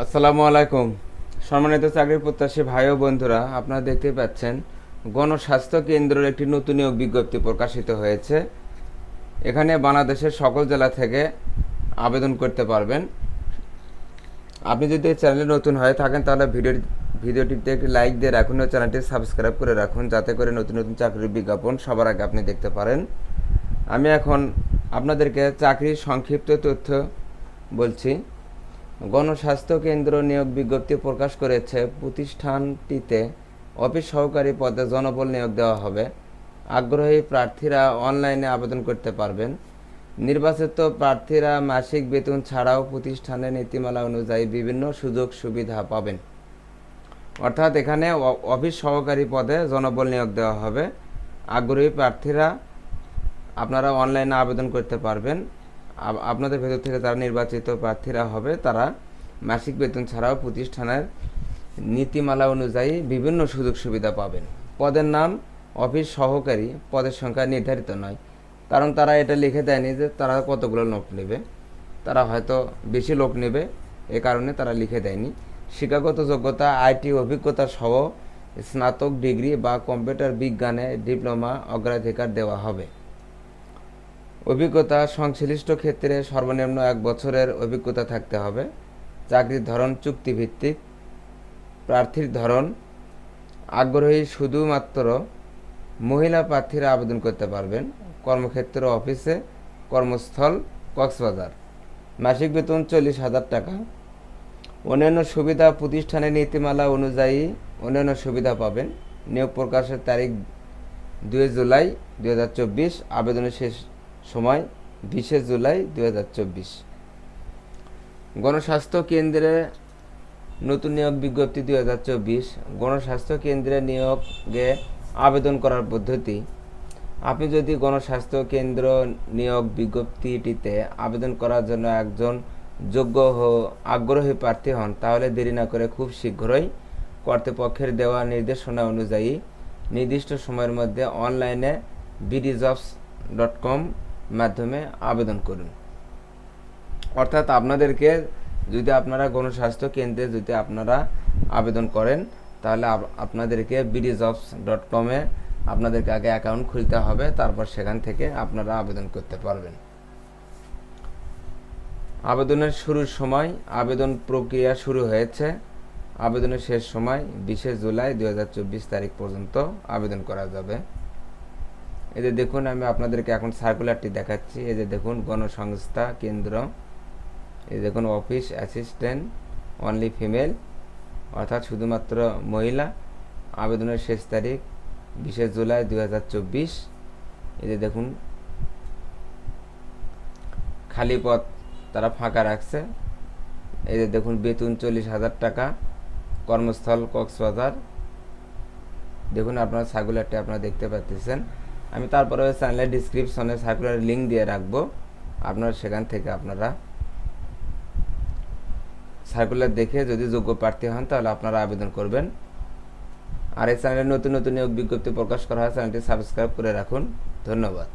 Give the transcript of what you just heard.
আসসালামু আলাইকুম। সম্মানিত চাকরি প্রত্যাশী ভাই ও বন্ধুরা, আপনারা দেখতে পাচ্ছেন গণস্বাস্থ্য কেন্দ্রের একটি নতুন নিয়োগ বিজ্ঞপ্তি প্রকাশিত হয়েছে। এখানে বাংলাদেশের সকল জেলা থেকে আবেদন করতে পারবেন। আপনি যদি এই চ্যানেলে নতুন হয়ে থাকেন তাহলে ভিডিওটিতে একটি লাইক দিয়ে রাখুন ও চ্যানেলটি সাবস্ক্রাইব করে রাখুন, যাতে করে নতুন নতুন চাকরির বিজ্ঞাপন সবার আগে আপনি দেখতে পারেন। আমি এখন আপনাদেরকে চাকরির সংক্ষিপ্ত তথ্য বলছি। গণস্বাস্থ্য কেন্দ্র নিয়োগ বিজ্ঞপ্তি প্রকাশ করেছে। প্রতিষ্ঠানটিতে অফিস সহকারী পদে জনবল নিয়োগ দেওয়া হবে। আগ্রহী প্রার্থীরা অনলাইনে আবেদন করতে পারবেন। নির্বাচিত প্রার্থীরা মাসিক বেতন ছাড়াও প্রতিষ্ঠানের নীতিমালা অনুযায়ী বিভিন্ন সুযোগ সুবিধা পাবেন। অর্থাৎ এখানে অফিস সহকারী পদে জনবল নিয়োগ দেওয়া হবে। আগ্রহী প্রার্থীরা আপনারা অনলাইনে আবেদন করতে পারবেন। আপনাদের ভেতর থেকে যারা নির্বাচিত প্রার্থীরা হবে তারা মাসিক বেতন ছাড়াও প্রতিষ্ঠানের নীতিমালা অনুযায়ী বিভিন্ন সুযোগ সুবিধা পাবেন। পদের নাম অফিস সহকারী। পদের সংখ্যা নির্ধারিত নয়, কারণ তারা এটা লিখে দেয়নি যে তারা কতগুলো লোক নেবে। তারা হয়তো বেশি লোক নেবে, এ কারণে তারা লিখে দেয়নি। শিক্ষাগত যোগ্যতা আইটি অভিজ্ঞতা সহ স্নাতক ডিগ্রি বা কম্পিউটার বিজ্ঞানে ডিপ্লোমা অগ্রাধিকার দেওয়া হবে। অভিজ্ঞতা সংশ্লিষ্ট ক্ষেত্রে সর্বনিম্ন 1 বছরের অভিজ্ঞতা থাকতে হবে। চাকরির ধরন চুক্তিভিত্তিক। প্রার্থীর ধরন আগ্রহী শুধুমাত্র মহিলা প্রার্থীরা আবেদন করতে পারবেন। কর্মক্ষেত্র অফিসে, কর্মস্থল কক্সবাজার। মাসিক বেতন 40,000 টাকা। অন্যান্য সুবিধা প্রতিষ্ঠানের নীতিমালা অনুযায়ী অন্যান্য সুবিধা পাবেন। নিয়োগ প্রকাশের তারিখ 2 জুলাই 2024। আবেদনের শেষ সময় 20 জুলাই 2024। গণস্বাস্থ্য কেন্দ্রে নতুন নিয়োগ বিজ্ঞপ্তি 2024। গণস্বাস্থ্য কেন্দ্রে নিয়োগে আবেদন করার পদ্ধতি। আপনি যদি গণস্বাস্থ্য কেন্দ্র নিয়োগ বিজ্ঞপ্তিটিতে আবেদন করার জন্য একজন যোগ্য ও আগ্রহী প্রার্থী হন, তাহলে দেরি না করে খুব শীঘ্রই কর্তৃপক্ষের দেওয়া নির্দেশনা অনুযায়ী নির্দিষ্ট সময়ের মধ্যে অনলাইনে bdjobs.com মাধ্যমে আবেদন করুন। অর্থাৎ আপনাদেরকে যদি আপনারা গণস্বাস্থ্য কেন্দ্রে যদি আপনারা আবেদন করেন, তাহলে আপনাদেরকে bdjobs.com-এ আপনাদেরকে আগে অ্যাকাউন্ট খুলতে হবে, তারপর সেখান থেকে আপনারা আবেদন করতে পারবেন। আবেদনের শুরুর সময়, আবেদন প্রক্রিয়া শুরু হয়েছে। আবেদনের শেষ সময় 20 জুলাই 2024 তারিখ পর্যন্ত আবেদন করা যাবে। এই যে দেখুন, আমি আপনাদেরকে এখন সার্কুলারটি দেখাচ্ছি। এই যে দেখুন, গণসংস্থা কেন্দ্র। এই দেখুন, অফিস অ্যাসিস্ট্যান্ট অনলি ফিমেল, অর্থাৎ শুধুমাত্র মহিলা। আবেদনের শেষ তারিখ 20 জুলাই 2024। এই যে দেখুন, খালি পদ তারা ফাঁকা রাখছে। এই যে দেখুন, বেতন 40,000 টাকা। কর্মস্থল কক্সবাজার। দেখুন, আপনার সার্কুলারটি আপনারা দেখতে পাচ্ছেন। আমি তারপরে চ্যানেলের ডিসক্রিপশনে সার্কুলার লিঙ্ক দিয়ে রাখবো। আপনারা সেখান থেকে আপনারা সার্কুলার দেখে যদি যোগ্য প্রার্থী হন তাহলে আপনারা আবেদন করবেন। আর এই চ্যানেলে নতুন নতুন নিয়োগ বিজ্ঞপ্তি প্রকাশ করা হয়, চ্যানেলটি সাবস্ক্রাইব করে রাখুন। ধন্যবাদ।